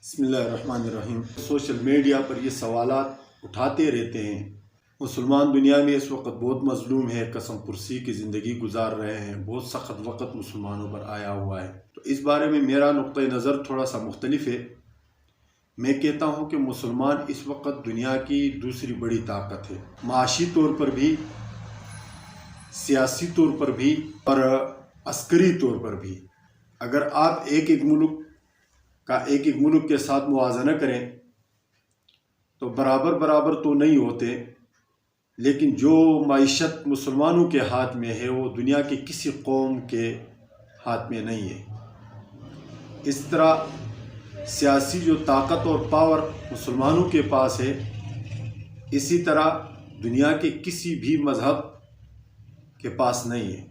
بسم اللہ الرحمن الرحیم۔ سوشل میڈیا پر یہ سوالات اٹھاتے رہتے ہیں۔ مسلمان دنیا میں اس وقت بہت مظلوم ہے، قسم پرسی کی زندگی گزار رہے ہیں، بہت سخت وقت مسلمانوں پر آیا ہوا ہے۔ تو اس بارے میں میرا نقطہ نظر تھوڑا سا مختلف ہے۔ میں کہتا ہوں کہ مسلمان اس وقت دنیا کی دوسری بڑی طاقت ہے، معاشی طور پر بھی، سیاسی طور پر بھی اور عسکری طور پر بھی۔ اگر آپ ایک ایک ملک کے ساتھ موازنہ کریں تو برابر تو نہیں ہوتے، لیکن جو معیشت مسلمانوں کے ہاتھ میں ہے وہ دنیا کے کسی قوم کے ہاتھ میں نہیں ہے۔ اس طرح سیاسی جو طاقت اور پاور مسلمانوں کے پاس ہے، اسی طرح دنیا کے کسی بھی مذہب کے پاس نہیں ہے۔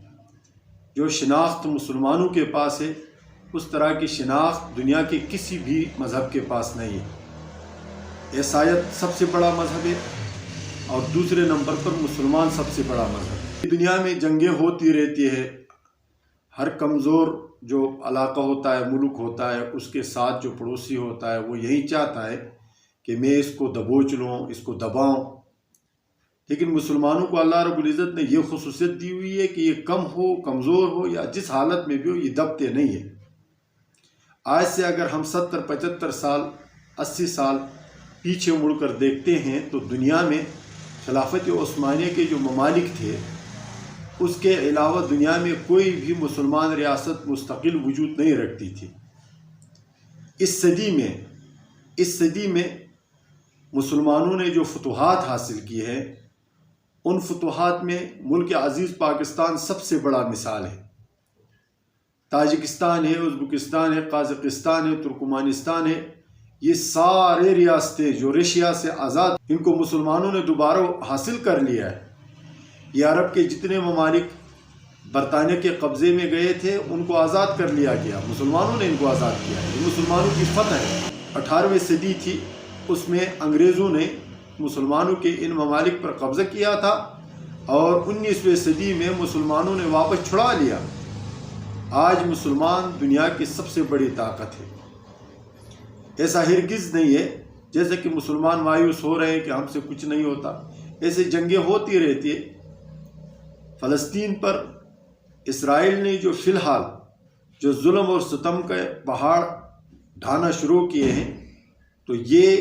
جو شناخت مسلمانوں کے پاس ہے، اس طرح کی شناخت دنیا کے کسی بھی مذہب کے پاس نہیں ہے۔ عیسائیت سب سے بڑا مذہب ہے اور دوسرے نمبر پر مسلمان سب سے بڑا مذہب ہے۔ دنیا میں جنگیں ہوتی رہتی ہے، ہر کمزور جو علاقہ ہوتا ہے، ملک ہوتا ہے، اس کے ساتھ جو پڑوسی ہوتا ہے وہ یہی چاہتا ہے کہ میں اس کو دبوچ لوں، اس کو دباؤں۔ لیکن مسلمانوں کو اللہ رب العزت نے یہ خصوصیت دی ہوئی ہے کہ یہ کم ہو، کمزور ہو یا جس حالت میں بھی ہو، یہ دبتے نہیں ہیں۔ آج سے اگر ہم 70 75 سال 80 سال پیچھے مڑ کر دیکھتے ہیں تو دنیا میں خلافت عثمانیہ کے جو ممالک تھے، اس کے علاوہ دنیا میں کوئی بھی مسلمان ریاست مستقل وجود نہیں رکھتی تھی۔ اس صدی میں مسلمانوں نے جو فتوحات حاصل کی ہے، ان فتوحات میں ملک عزیز پاکستان سب سے بڑا مثال ہے۔ تاجکستان ہے، ازبکستان ہے، قازقستان ہے، ترکمانستان ہے، یہ سارے ریاستیں جو رشیا سے آزاد، ان کو مسلمانوں نے دوبارہ حاصل کر لیا ہے۔ یہ عرب کے جتنے ممالک برطانیہ کے قبضے میں گئے تھے، ان کو آزاد کر لیا گیا، مسلمانوں نے ان کو آزاد کیا ہے۔ یہ مسلمانوں کی فتح ہے۔ 18ویں صدی تھی، اس میں انگریزوں نے مسلمانوں کے ان ممالک پر قبضہ کیا تھا اور 19ویں صدی میں مسلمانوں نے واپس چھڑا لیا۔ آج مسلمان دنیا کی سب سے بڑی طاقت ہے۔ ایسا ہرگز نہیں ہے جیسے کہ مسلمان مایوس ہو رہے ہیں کہ ہم سے کچھ نہیں ہوتا، ایسے جنگیں ہوتی رہتی ہے۔ فلسطین پر اسرائیل نے جو فی الحال جو ظلم اور ستم کے پہاڑ ڈھانا شروع کیے ہیں، تو یہ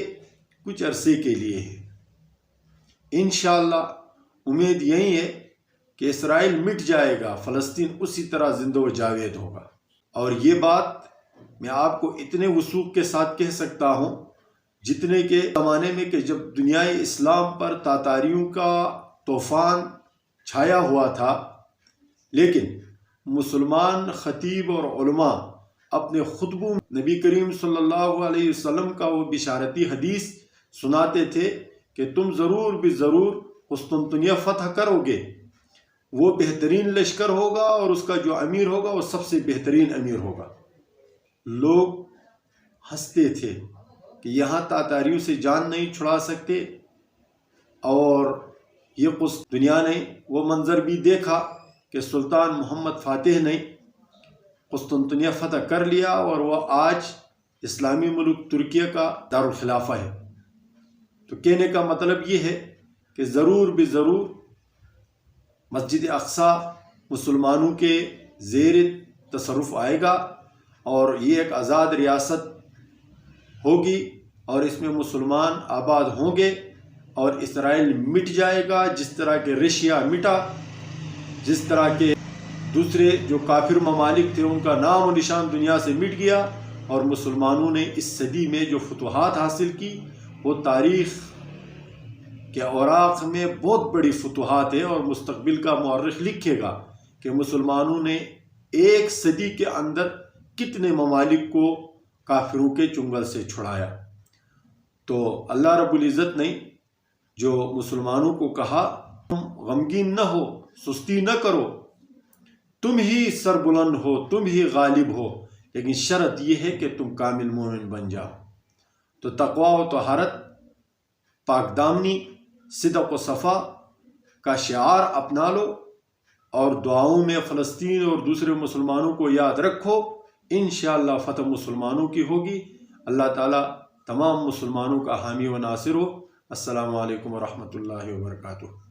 کچھ عرصے کے لیے ہے۔ انشاءاللہ امید یہی ہے کہ اسرائیل مٹ جائے گا، فلسطین اسی طرح زندہ و جاوید ہوگا۔ اور یہ بات میں آپ کو اتنے وثوق کے ساتھ کہہ سکتا ہوں جتنے کے زمانے میں کہ جب دنیا اسلام پر تاتاریوں کا طوفان چھایا ہوا تھا، لیکن مسلمان خطیب اور علماء اپنے خطبوں میں نبی کریم صلی اللہ علیہ وسلم کا وہ بشارتی حدیث سناتے تھے کہ تم ضرور بھی ضرور قسطنطنیہ فتح کرو گے، وہ بہترین لشکر ہوگا اور اس کا جو امیر ہوگا وہ سب سے بہترین امیر ہوگا۔ لوگ ہنستے تھے کہ یہاں تاتاریوں سے جان نہیں چھڑا سکتے، اور یہ دنیا نے وہ منظر بھی دیکھا کہ سلطان محمد فاتح نے قسطنطنیہ فتح کر لیا اور وہ آج اسلامی ملک ترکیہ کا دارالخلافہ ہے۔ تو کہنے کا مطلب یہ ہے کہ ضرور بھی ضرور مسجد اقصی مسلمانوں کے زیر تصرف آئے گا اور یہ ایک آزاد ریاست ہوگی اور اس میں مسلمان آباد ہوں گے، اور اسرائیل مٹ جائے گا جس طرح کہ رشیا مٹا، جس طرح کے دوسرے جو کافر ممالک تھے ان کا نام و نشان دنیا سے مٹ گیا، اور مسلمانوں نے اس صدی میں جو فتوحات حاصل کی وہ تاریخ کہ اوراق میں بہت بڑی فتوحات ہے، اور مستقبل کا مورخ لکھے گا کہ مسلمانوں نے ایک صدی کے اندر کتنے ممالک کو کافروں کے چنگل سے چھڑایا۔ تو اللہ رب العزت نے جو مسلمانوں کو کہا تم غمگین نہ ہو، سستی نہ کرو، تم ہی سربلند ہو، تم ہی غالب ہو، لیکن شرط یہ ہے کہ تم کامل مومن بن جاؤ۔ تو تقوی و طہارت، پاک دامنی، صدق و صفا کا شعار اپنا لو، اور دعاؤں میں فلسطین اور دوسرے مسلمانوں کو یاد رکھو۔ انشاءاللہ فتح مسلمانوں کی ہوگی۔ اللہ تعالیٰ تمام مسلمانوں کا حامی و ناصر ہو۔ السلام علیکم ورحمۃ اللہ وبرکاتہ۔